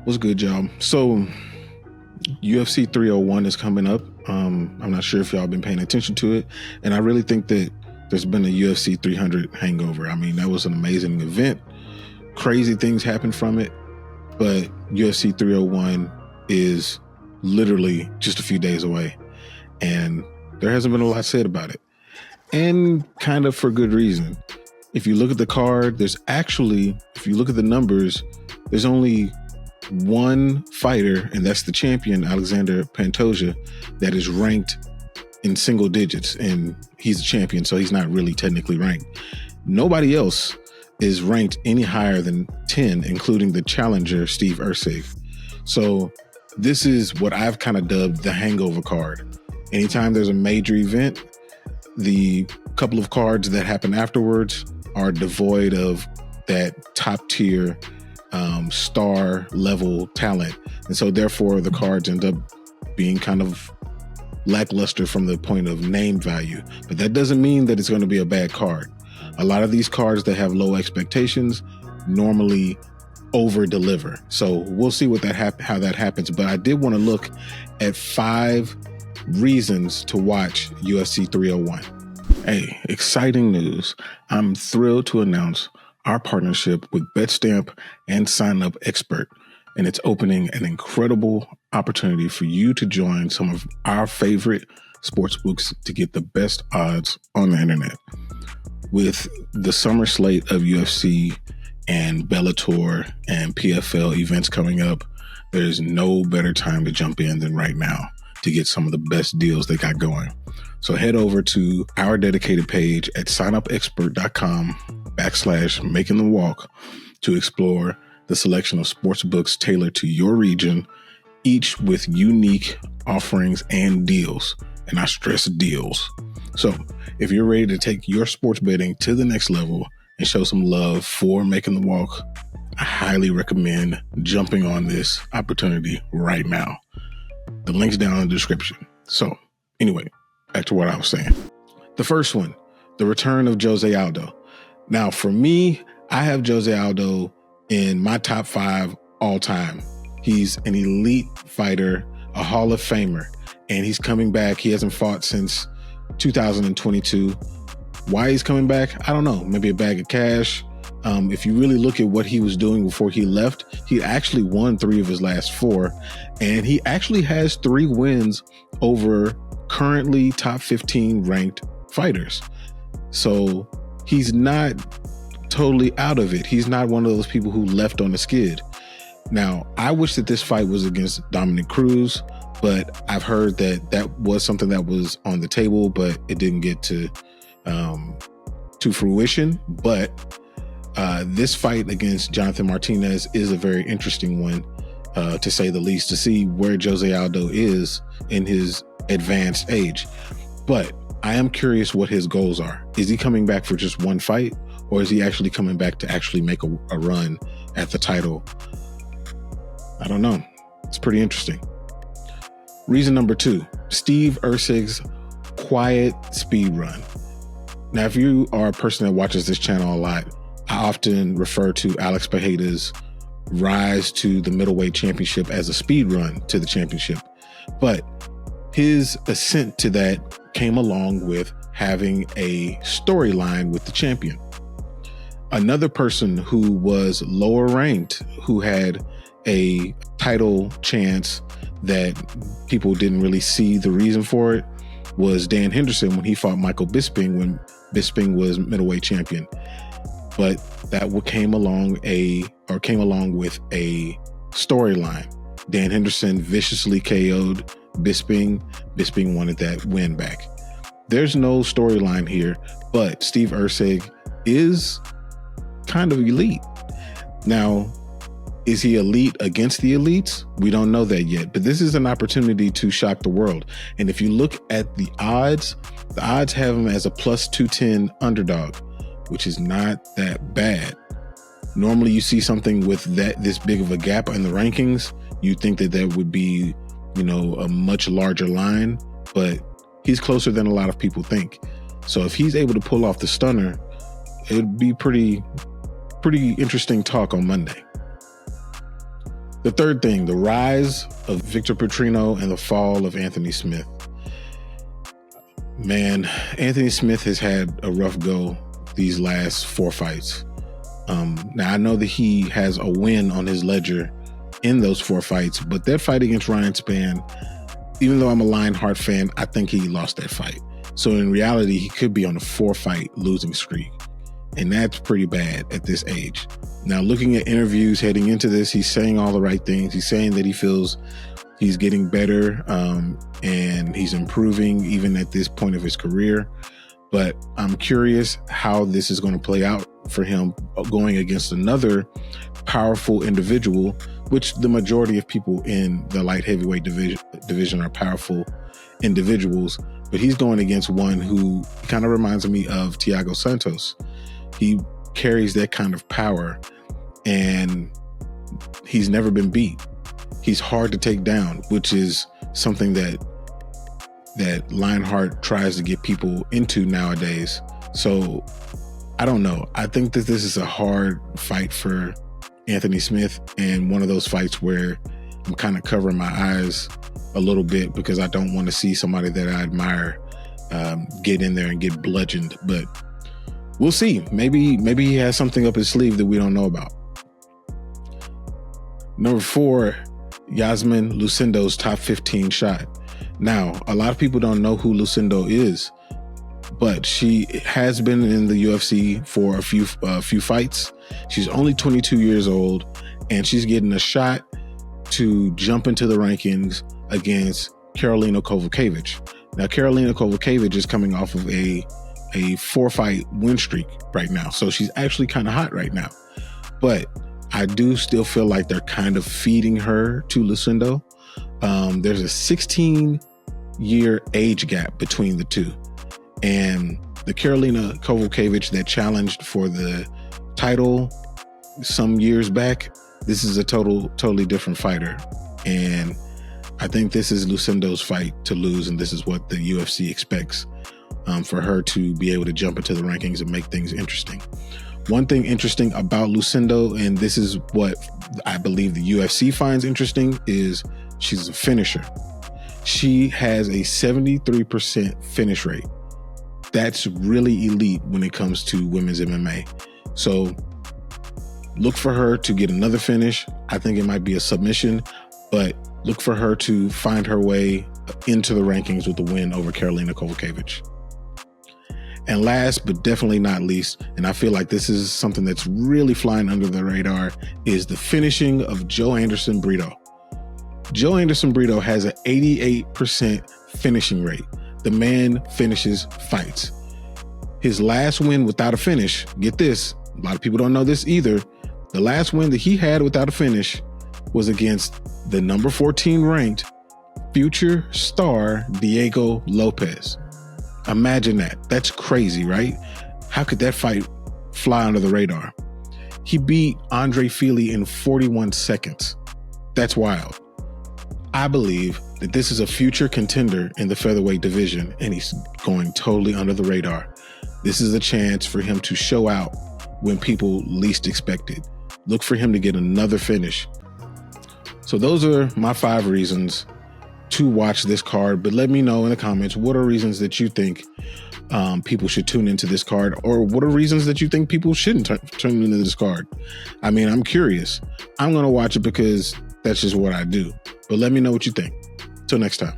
What's good, y'all? So UFC 301 is coming up. I'm not sure if y'all been paying attention to it, and I really think that there's been a UFC 300 hangover. I mean, that was an amazing event. Crazy things happened from it, but UFC 301 is literally just a few days away, and there hasn't been a lot said about it, and kind of for good reason. If you look at the card, if you look at the numbers, there's only one fighter, and that's the champion, Alexander Pantoja, that is ranked in single digits, and he's a champion, so he's not really technically ranked. Nobody else is ranked any higher than 10, including the challenger, Steve Erceg. So this is what I've kind of dubbed the hangover card. Anytime there's a major event, the couple of cards that happen afterwards are devoid of that top tier star level talent, and so therefore the cards end up being kind of lackluster from the point of name value. But that doesn't mean that it's going to be a bad card. A lot of these cards that have low expectations normally over deliver, so we'll see how that happens. But I did want to look at 5 reasons to watch UFC 301. Hey, exciting news. I'm thrilled to announce our partnership with BetStamp and Sign Up Expert, and it's opening an incredible opportunity for you to join some of our favorite sportsbooks to get the best odds on the internet. With the summer slate of UFC and Bellator and PFL events coming up, there's no better time to jump in than right now to get some of the best deals they got going. So head over to our dedicated page at signupexpert.com/makingthewalk to explore the selection of sports books tailored to your region, each with unique offerings and deals. And I stress deals. So if you're ready to take your sports betting to the next level and show some love for Making the Walk, I highly recommend jumping on this opportunity right now. The link's down in the description. So anyway, back to what I was saying. The first one, the return of Jose Aldo. Now, for me, I have Jose Aldo in my top 5 all time. He's an elite fighter, a Hall of Famer, and he's coming back. He hasn't fought since 2022. Why he's coming back, I don't know. Maybe a bag of cash. If you really look at what he was doing before he left, he actually won 3 of his last 4, and he actually has 3 wins over currently top 15 ranked fighters. So he's not totally out of it. He's not one of those people who left on the skid. Now, I wish that this fight was against Dominic Cruz, but I've heard that was something that was on the table, but it didn't get to fruition. But this fight against Jonathan Martinez is a very interesting one, to say the least, to see where Jose Aldo is in his advanced age. But I am curious what his goals are. Is he coming back for just one fight, or is he actually coming back to actually make a run at the title? I don't know. It's pretty interesting. Reason number 2, Steve Erceg's quiet speed run. Now, if you are a person that watches this channel a lot, I often refer to Alex Pereira's rise to the middleweight championship as a speed run to the championship. But his ascent to that came along with having a storyline with the champion. Another person who was lower ranked, who had a title chance that people didn't really see the reason for it, was Dan Henderson when he fought Michael Bisping when Bisping was middleweight champion. But that came along with a storyline. Dan Henderson viciously KO'd Bisping. Bisping wanted that win back. There's no storyline here, but Steve Erceg is kind of elite. Now, is he elite against the elites? We don't know that yet, but this is an opportunity to shock the world. And if you look at the odds have him as a plus 210 underdog, which is not that bad. Normally you see something with this big of a gap in the rankings, you think that there would be, a much larger line, but he's closer than a lot of people think. So if he's able to pull off the stunner, it'd be pretty interesting talk on Monday. The third thing, the rise of Vitor Petrino and the fall of Anthony Smith. Man, Anthony Smith has had a rough go these last 4 fights. Now, I know that he has a win on his ledger in those 4 fights, but that fight against Ryan Spann, even though I'm a Lionheart fan, I think he lost that fight. So in reality, he could be on a 4-fight losing streak. And that's pretty bad at this age. Now, looking at interviews heading into this, he's saying all the right things. He's saying that he feels he's getting better and he's improving even at this point of his career. But I'm curious how this is going to play out for him going against another powerful individual, which the majority of people in the light heavyweight division are powerful individuals. But he's going against one who kind of reminds me of Thiago Santos. He carries that kind of power and he's never been beat. He's hard to take down, which is something that Lionheart tries to get people into nowadays. So I don't know. I think that this is a hard fight for Anthony Smith, and one of those fights where I'm kind of covering my eyes a little bit because I don't want to see somebody that I admire get in there and get bludgeoned. But we'll see. Maybe he has something up his sleeve that we don't know about. Number 4, Iasmin Lucindo's top 15 shot. Now, a lot of people don't know who Lucindo is, but she has been in the UFC for a few fights. She's only 22 years old, and she's getting a shot to jump into the rankings against Karolina Kowalkiewicz. Now, Karolina Kowalkiewicz is coming off of a 4-fight win streak right now, so she's actually kind of hot right now. But I do still feel like they're kind of feeding her to Lucindo. There's a 16-year age gap between the two. And the Karolina Kowalkiewicz that challenged for the title some years back, this is a totally different fighter. And I think this is Lucindo's fight to lose, and this is what the UFC expects for her to be able to jump into the rankings and make things interesting. One thing interesting about Lucindo, and this is what I believe the UFC finds interesting, is she's a finisher. She has a 73% finish rate. That's really elite when it comes to women's MMA. So look for her to get another finish. I think it might be a submission, but look for her to find her way into the rankings with the win over Karolina Kowalkiewicz. And last, but definitely not least, and I feel like this is something that's really flying under the radar, is the finishing of JoAnderson Brito. JoAnderson Brito has an 88% finishing rate. The man finishes fights. His last win without a finish, get this, a lot of people don't know this either, the last win that he had without a finish was against the number 14 ranked future star Diego Lopez. Imagine that. That's crazy, right? How could that fight fly under the radar? He beat Andre Fili in 41 seconds. That's wild. I believe that this is a future contender in the featherweight division, and he's going totally under the radar. This is a chance for him to show out when people least expect it. Look for him to get another finish. So those are my 5 reasons to watch this card, but let me know in the comments what are reasons that you think people should tune into this card, or what are reasons that you think people shouldn't tune into this card. I mean, I'm curious. I'm going to watch it because that's just what I do, but let me know what you think. Till next time.